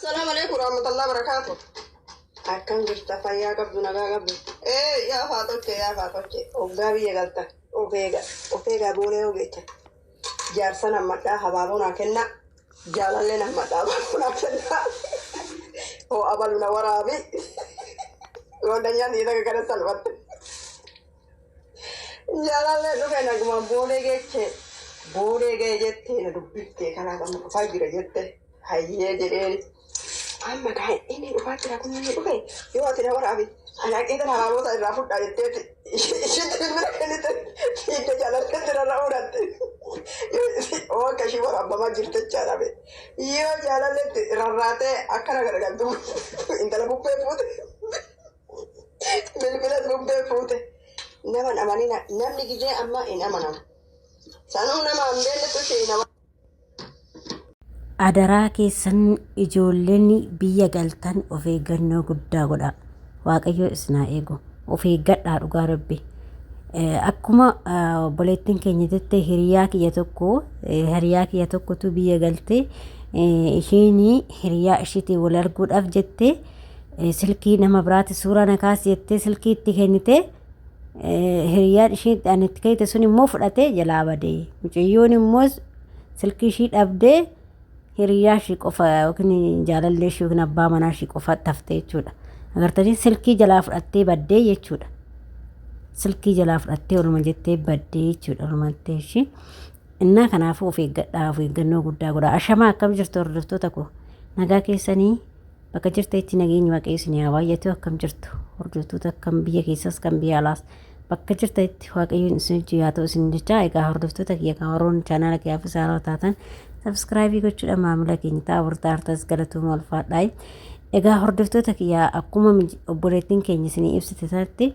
السلام عليكم ورحمة الله وبركاته. أكم جرت فيا قبل نجا قبل. يا فاتوك يا فاتوك. أوغابي يغلطة. أوفيغا بولي أوغيته. جارسنا متى حبابنا كنا. جالنا متى حبابنا كنا. هو أبلنا ورابي. ودنيا نيدا كنا سلوت. جالنا لوكنا كم بولي جيته. بولي جيته ندبيته كنا كم فاجر جيته. هاي جرين. أما كاين إني أفكر أكون من أوكي يوم تنا ورابي أنا كده أنا أبغى أروح أفوت على التيت شد المرة كنت تيجي جالس كده أنا أورد أو كشي ورابا ما جرت جالبي يو جالس رارته أكنا كرجع إنت لا بوبي فوت بالبلاد بوبي فوت نمان أمانينا نام نيجي أما إن أمانة سانو نام أمبيل تشي نام Adaraa keessan ijoolleen biyya galtan of eeggannoo guddaa godha. Waaqayyo isinaa eegu. Of eeggadhaa dhugaa Rabbi. Akkuma obboleettiin keenya jette hiriyaa kiyya tokkotu biyya galte isheen hiriyaa ishiitii wal arguudhaaf jette silkii nama biraati suuraa nakaas jettee silkii itti kennite hiriyaan ishee itti kennite sun immoo fudhatee jalaa badee mucayyoon immoo silkii ishii dhabdee hiriyaa ishii qofa yookiin jaalallee ishii yookiin abbaa manaa ishii qofa taftee jechuudha. Agartanii silkii jalaa fudhattee baddee jechuudha. Silkii jalaa fudhattee oluma jettee baddee jechuudha olumattee ishii. Innaa kanaafuu of eeggadhaa of eeggannoo guddaa godha. Ashamaa akkam jirtu hordoftoota koo nagaa keessanii bakka jirteetti nageenyi waaqayyo isin haa baay'atu akkam jirtu hordoftoota akkam biyya keessas kan biyya alaas bakka jirteetti waaqayyoon isin wajjin haa ta'u isin jecha egaa hordoftoota kiyya kan warroon chaanaala kiyyaaf isaaraa taatan subscribe gochuudha maamila keenya taa'urtaa artas galatuuma ulfaadhaa. Egaa hordoftoota kiyyaa akkuma obboleettiin keenya isinii ibsite taatti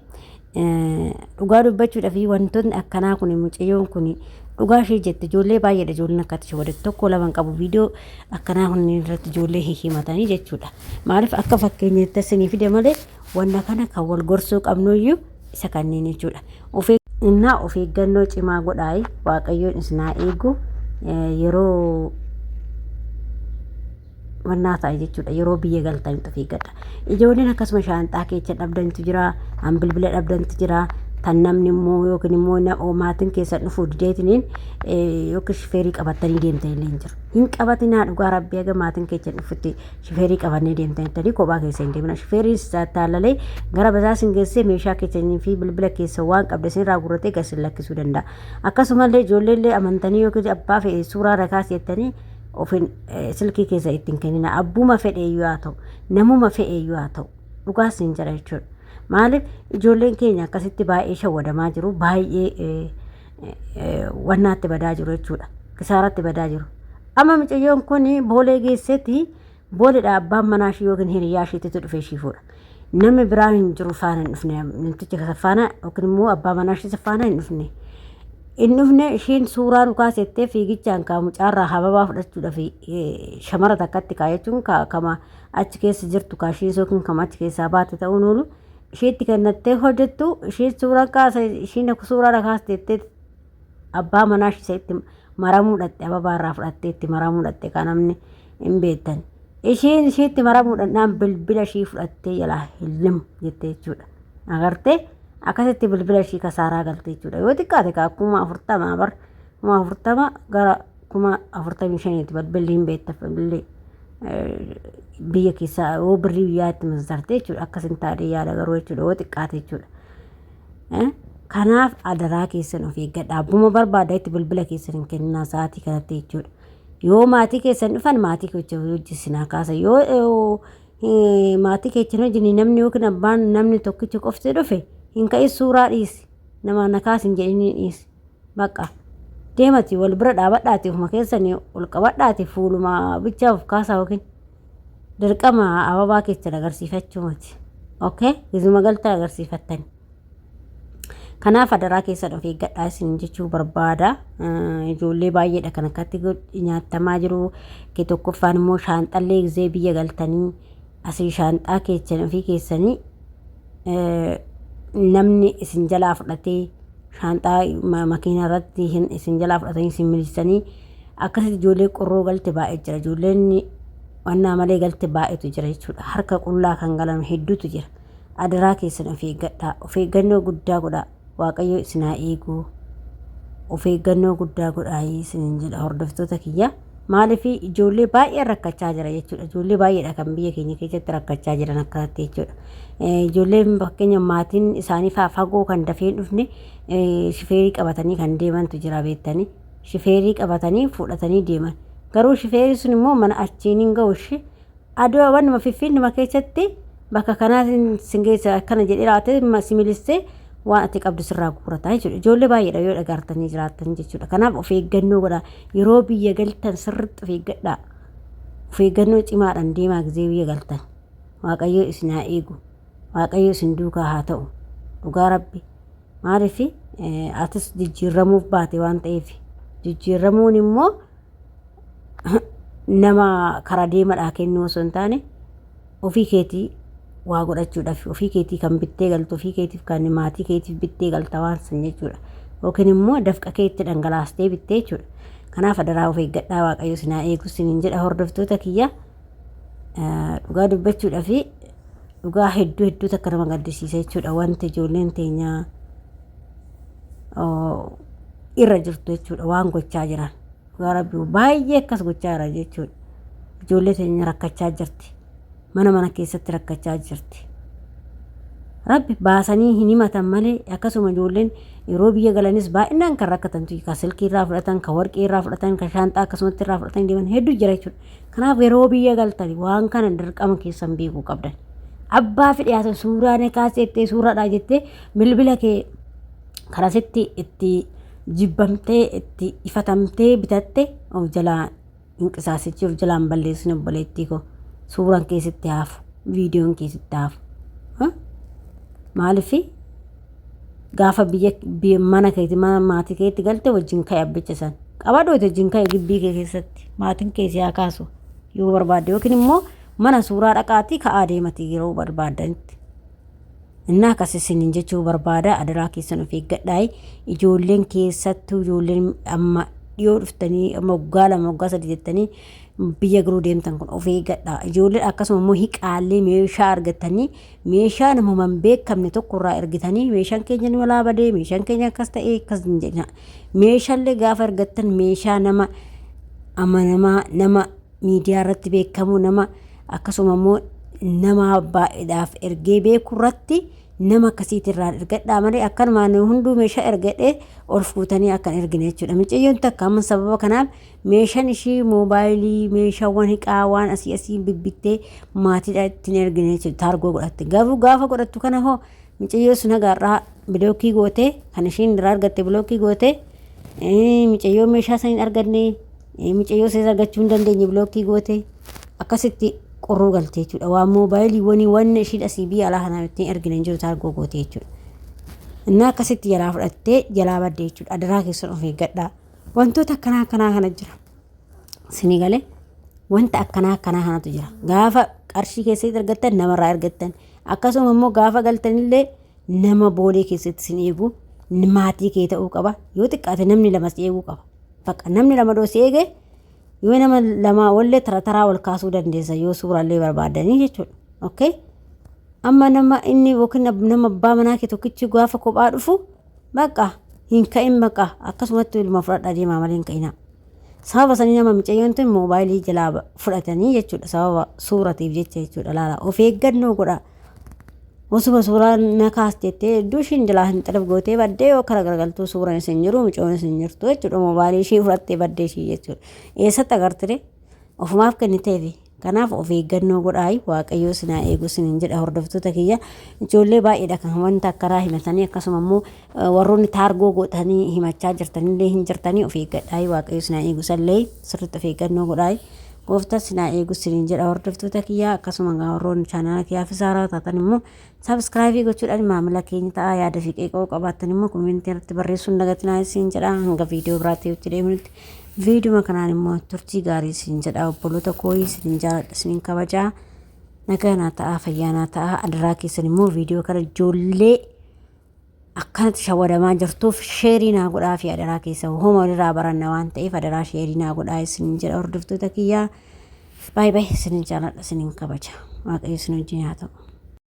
dhugaa dubbachuudhaaf wantoonni akkanaa kun mucayyoon kun dhugaa ishee jette ijoollee baay'eedha ijoolleen akkatti ishee wadatti tokko laman qabu viidiyoo akkanaa kun irratti ijoollee himatanii jechuudha. Maaliif akka fakkeenyatti isinii fide malee wanta kana kan wal gorsuu qabnuyyuu isa kanneen jechuudha. Of eeggannoo cimaa godhaa waaqayyoon isinaa eegu. Yeroo wannaa ta'e jechuudha yeroo biyya galtanitti of eeggadha. Ijoolleen akkasuma shaanxaa keessa dhabdantu jira, bilbila dhabdantu jira, tan namni immoo yookiin immoo maatiin keessa dhufuu dideetiniin yookiin shifeerii qabatanii deemtanii illee jiru. Hin qabatinaa dhugaa Rabbi haga maatiin keessa dhufutti shifeerii qabannee deemtanii kophaa keessa hin deemna. Shifeerii taallalee gara basaasin geessee meeshaa keessanii fi bilbila keessa waan qabda isin irraa gurratee gasin lakkisuu danda'a. Akkasumallee ijoolleellee amantanii yookiin abbaa fe'ee suuraa rakaas jettanii ofiin silkii keessa ittiin kennina. Abbuma fedheeyyuu haa ta'u namuma fe'eeyyuu haa ta'u dhugaas hin jira jechuudha. Maaliif ijoolleen keenya akkasitti baay'ee shawwadamaa jiru baay'ee wannaatti badaa jiru jechuudha. Kisaaratti badaa jiru. Amma mucayyoon kun boolee geessetti booleedha abbaan manaa ishii yookiin hiriyaa ishiitti dhufee ishii fuudha. Namni biraa hin jiru faana hin dhufne namticha faana yookiin immoo abbaa manaa ishii faana hin dhufne. Hin dhufne ishiin suuraa dhugaa settee fiigichaan kaa mucaarraa hababaa fudhachuudhaaf shamara takkatti kaayachuun kama achi keessa jirtu kaashii yookiin kama achi keessaa baate ta'uun oolu isheetti kennattee hojjettu ishee suuraa kaasa ishiin suuraa rakaas teettee abbaa manaa isheetti maramuu dhatte ababaarraa fudhattee itti maramuu dhatte kan namni hin beektan. Isheen isheetti maramuu dhandhaan bilbila ishii fudhattee jalaa hillim jettee jechuudha. Agartee akkasitti bilbila ishii kasaaraa galte jechuudha. Yoo xiqqaate akkuma 40 gara 45 bilbilli hin beektaaf bilbilli biyya keessaa yoo birrii biyyaatti masartee jechuudha. Akkasin taadee yaada garuu jechuudha yoo xiqqaate jechuudha. Kanaaf adaraa keessan of eeggadha. Abbuma barbaada itti bilbila keessan hin kenninaa sa'aatii kanatti jechuudha. Yoo maatii keessan dhufan maatii keessa hojjesinaa kaasa. Yoo maatii keessan wajjin namni yookiin abbaan namni tokkichi qofti dhufe hin ka'is suuraa dhiisi. Nama nakaas hin jedhini dhiisi. Bakka deemati wal bira dhaabadhaati ofuma keessanii ol qabadhaati fuuluma bichaaf kaasaa yookiin dirqama ababaa keessan agarsiifachuu miti. Okay? Gizuma galtaa agarsiifattani. Kanaaf adaraa keessan of eeggadhaa isin jechuu barbaada. Ijoollee baay'eedha kan akkatti nyaatamaa jiru. Kee tokkoffaan immoo shaanxallee gizee biyya galtanii asii shaanxaa keessan ofii keessanii namni isin jalaa fudhatee shaanxaa makiinaa irratti isin jalaa fudhatanii isin milisanii akkasitti ijoollee qorroo galte baay'ee jira. Ijoolleen wannaa malee galti baay'eetu jira jechuudha. Harka qullaa kan galan hedduutu jira. Adaraa keessan of eeggadhaa. Of eeggannoo guddaa godhaa. Waaqayyo isin haa eegu. Of eeggannoo guddaa godhaa isin jedha hordoftoota kiyya. Maaliif ijoollee baay'ee rakkachaa jira jechuudha. Ijoollee baay'eedha kan biyya keenya keessatti rakkachaa jiran akkatti jechuudha. Ijoolleen fakkeenya maatiin isaanii fagoo kan dafee dhufne shifeerii qabatanii kan deemantu jira beektanii. Shifeerii qabatanii fudhatanii deeman. Garuu shifeerii sun immoo mana achiin hin ga'ushi aduu wanuma fiffinnuma keessatti bakka kanaatiin singeessa akkana jedhee laatee similistee waan ati qabdu sirraa guurataa jechuudha. Ijoollee baay'eedha yoo dhagaartanii jiraattan jechuudha. Kanaaf of eeggannoo godhaa. Yeroo biyya galtan sirriitti of eeggadhaa. Of eeggannoo cimaadhaan deemaa gizee biyya galtan. Waaqayyo isin haa eegu. Waaqayyo isin duukaa haa ta'u. Dhugaa Rabbi. Maaliif atis jijjiiramuuf baate waan ta'eef. Jijjiiramuun immoo nama karaa deemadhaa kennuu osoo hin taane ofii keetii waa godhachuudhaaf ofii keetii kan bittee galtu ofii keetiif kan maatii keetiif bittee galta waan san jechuudha. Yookiin immoo dafqa keetti dhangalaastee bittee jechuudha. Kanaaf adaraa of eeggadhaa Waaqayyo isin haa eegu isiniin jedha hordoftoota kiyya. Dhugaa dubbachuudhaa fi dhugaa hedduu akka nama gaddisiisa jechuudha. Wanti ijoolleen teenyaa irra jirtu jechuudha waan gochaa jiran. Dhugaa Rabbi baay'ee akkas gochaa jira jechuudha. Ijoollee teenya rakkachaa jirti. Mana keessatti rakkachaa jirti. Rabbi baasanii hin himatan malee akkasuma ijoolleen yeroo biyya galanis baay'inaan kan rakkatantu kan silkii irraa fudhatan, kan warqee irraa fudhatan, kan shaanxaa akkasumatti irraa fudhatan deeman hedduu jira jechuudha. Kanaaf yeroo biyya galtan waan kana dirqama keessan beekuu qabdan. Abbaa fedhe haa ta'u suuraa ne kaasettee suuraadhaa jettee bilbila kee karasitti itti jibbamtee itti ifatamtee bitatte of jalaa hin qisaasichi of jalaan balleessine obboleettii koo. Suuraan keessatti haafu, viidiyoon keessatti haafu. Maaliif gaafa biyya mana keetti mana maatii keetti galte wajjin ka'e abbichisan. Qabadhu wajjin ka'e gibbii keessatti maatiin keessi haa kaasu yoo barbaadde yookiin immoo mana suuraa dhaqaatii ka'aa deematii yeroo barbaadanitti. Innaa akkas isiniin jechuu barbaada adaraa keessan of eeggadhaa. Ijoolleen keessattuu ijoolleen amma dhiyoo dhuftanii amma waggaa 2 waggaa 3 jettanii biyya garuu deemtan kun of eeggadhaa. Ijoolleen akkasuma immoo hiqaallee meeshaa argatanii meeshaa nama hin beekamne tokko irraa ergitanii meeshaan keenya ni walaa badee meeshaan keenya akkas ta'ee akkas hin jedhina. Meeshaallee gaafa argattan meeshaa nama amanamaa nama miidiyaa irratti beekamu nama akkasuma immoo nama baay'eedhaaf ergee beeku irratti nama akkasiitirraa ergadhaa malee akkanumaan hunduu meeshaa ergadhee ol fuutanii akkan ergine jechuudha. Mucayyoon takka amma sababa kanaaf meeshaan ishii moobaayilii meeshaawwan hiqaa waan asii bibbittee maatiidha ittiin ergine jechuudha. Taargoo godhatte gaafa godhattu kana hoo mucayyoo sun hagaarraa bilookii gootee kan ishiin irraa argatte bilookii gootee mucayyoo meeshaa saniin arganne mucayyoo sees argachuu hin dandeenye bilookii gootee akkasitti qorruu galtee jechuudha. Waan moobaayilii waan ishii asii biyya alaa kanaa ittiin ergine hin jiru taargoo gootee jechuudha. Innaa akkasitti jalaa fudhattee jalaa baddee jechuudha. Adaraa keessan of eeggadhaa. Wantoota akkanaa kana jira. Isinii galee wanta akkanaa kanatu jira. Gaafa qarshii keessatti argattan namarraa argattan. Akkasuma immoo gaafa galtanillee nama boolee keessatti isin eegu maatii kee ta'uu qaba. Yoo xiqqaate namni 2 si eeguu qaba. Bakka namni 2 doo si eege yoo nama 2 wallee taraa wal kaasuu dandeessa yoo suuraallee barbaadanii jechuudha. Okay? Amma nama inni yookiin nama abbaa manaa kee tokkichi gaafa kophaa dhufu bakka hin ka'in bakka akkasumatti ilma fudhadhaa deemaa malee hin ka'ina. Sababa sanii nama mucayyoon tun moobaayilii jalaa fudhatanii jechuudha. Sababa suuratiif jecha jechuudha. Laala of eeggannoo godhaa. Osuma suuraa na kaastettee dushiin jalaa hin xalaf gootee baddee yoo kara garagaltuu suuraan isin jiru mucayyoon isin jirtu jechuudha. Moobaayilii ishii fudhattee baddee ishii jechuudha. Eessatti agartire ofumaaf kenniteefi. Kanaaf of eeggannoo godhaa. Waaqayyo isin haa eegu isiniin jedha hordoftoota kiyya. Ijoollee baay'eedha kan wanta akkaraa himatanii akkasuma immoo warroonni taargoo godhanii himachaa jirtanillee hin jirtanii of eeggadhaa. Waaqayyo isin haa eegu sallee sirriitti of eeggannoo godhaa. Gooftaan isin haa eegu isiniin jedha hordoftoota kiyya. Akkasuma warroonni chaanaala kiyyaaf saaraa taatan immoo saabskraayibii gochuudhaan maamila keenya ta'a. Yaada fi qeeqoo qabaattan immoo komentii irratti barreessuun dagatinaa isiniin jedha. Hanga viidiyoo biraatti yoo deemnutti viidiyoo kanaan immoo turtii gaarii isiniin jedha. Obboloota kooyii isiniin jaalladha isiniin kabajaa. Nagaa ta'a fayyaa ta'a. Adaraa keessan immoo viidiyoo kana ijoollee akkanatti shawwadamaa jirtuuf sheerii naa godhaa fi adaraa keessa hooma irraa baranna waan ta'eef adaraa sheerii naa godhaa isiniin jedha hordoftoota kiyyaa. Baay'ee baay'ee isiniin jaalladha isiniin kabaja waaqayyo isin wajjin haa ta'u.